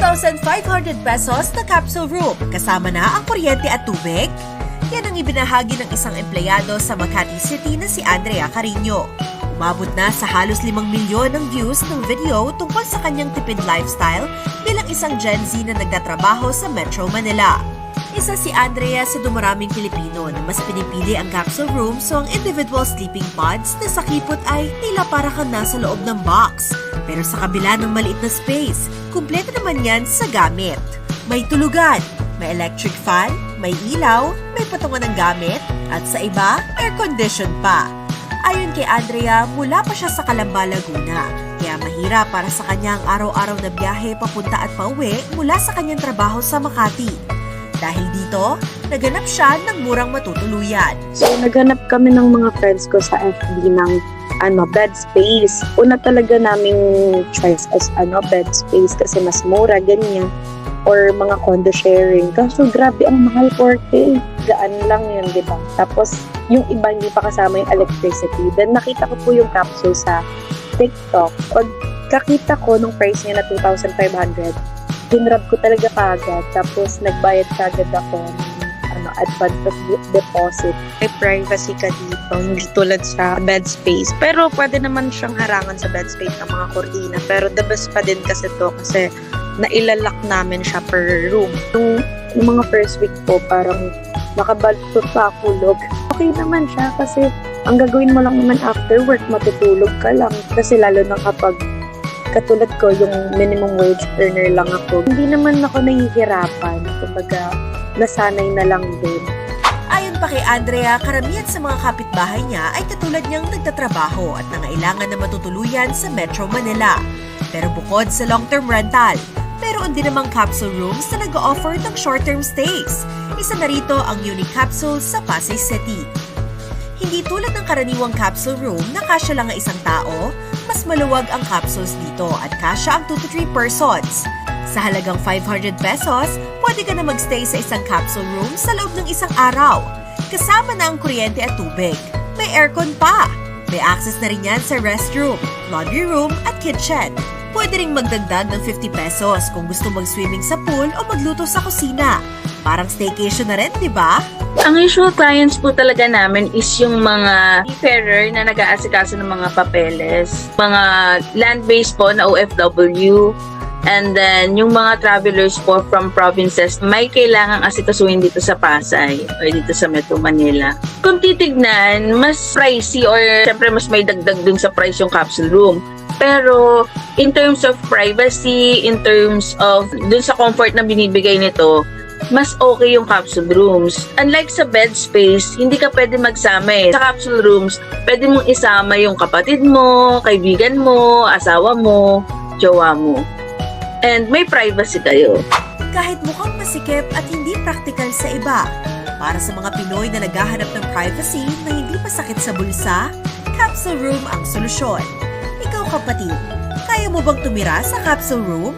2,500 pesos na capsule room kasama na ang kuryente at tubig? Yan ang ibinahagi ng isang empleyado sa Makati City na si Andrea Carino. Umabot na sa halos 5 milyon ng views ng video tungkol sa kanyang tipid lifestyle bilang isang Gen Z na nagtatrabaho sa Metro Manila. Isa si Andrea sa dumaraming Pilipino na mas pinipili ang capsule room so ang individual sleeping pods na sa kipot ay tila para kang nasa loob ng box. Pero sa kabila ng maliit na space, kumpleto naman yan sa gamit. May tulugan, may electric fan, may ilaw, may patungan ng gamit, at sa iba, air condition pa. Ayon kay Andrea, mula pa siya sa Calamba, Laguna. Kaya mahirap para sa kanya ang araw-araw na biyahe papunta at pauwi mula sa kanyang trabaho sa Makati. Dahil dito, naganap siya ng murang matutuluyan. So, naghanap kami ng mga friends ko sa FB ng bed space. Una talaga naming choice as bed space kasi mas mura, ganyan. Or mga condo sharing. Kaso grabe, ang mahal 4K. Gaan lang yun, di ba? Tapos, yung iba hindi pa kasama yung electricity. Then, nakita ko po yung capsule sa TikTok. Pag kakita ko nung price niya na 2,500, dinrab ko talaga kagad. Tapos, nagbayad kagad ako ng advance deposit. May privacy ka dito, hindi tulad sa bed space. Pero, pwede naman siyang harangan sa bed space ng mga kortina. Pero, the best pa din kasi to kasi nailalak namin siya per room. Yung mga first week po, parang nakabaltot pa ako log. Okay naman siya kasi ang gagawin mo lang naman after work, matutulog ka lang. Kasi lalo na kapag katulad ko, yung minimum wage earner lang ako. Hindi naman ako nahihirapan. Kumbaga, nasanay na lang din. Ayon pa kay Andrea, karamihan sa mga kapitbahay niya ay katulad niyang nagtatrabaho at nangailangan na matutuluyan sa Metro Manila. Pero bukod sa long-term rental, meron din namang capsule rooms na nag-o-offer ng short-term stays. Isa na rito ang Unique Capsule sa Pasay City. Hindi tulad ng karaniwang capsule room na kasya lang ang isang tao, mas maluwag ang capsules dito at kasya ang 2 to 3 persons. Sa halagang 500 pesos, pwede ka na magstay sa isang capsule room sa loob ng isang araw. Kasama na ang kuryente at tubig. May aircon pa. May access na rin yan sa restroom, laundry room at kitchen. Pwede ring magdagdag ng 50 pesos kung gusto mag-swimming sa pool o magluto sa kusina. Parang staycation na rin, di ba? Ang usual clients po talaga namin is yung mga seafarer na nag-aasikaso ng mga papeles, mga land-based po na OFW, and then yung mga travelers po from provinces may kailangang asikasuhin dito sa Pasay or dito sa Metro Manila. Kung titignan, mas pricey or syempre mas may dagdag dun sa price yung capsule room. Pero in terms of privacy, in terms of dun sa comfort na binibigay nito, mas okay yung capsule rooms. Unlike sa bed space, hindi ka pwede magsama eh. Sa capsule rooms, pwede mong isama yung kapatid mo, kaibigan mo, asawa mo, jowa mo. And may privacy kayo. Kahit mukhang masikip at hindi praktikal sa iba, para sa mga Pinoy na naghahanap ng privacy na hindi pasakit sa bulsa, capsule room ang solusyon. Ikaw kapatid, kaya mo bang tumira sa capsule room?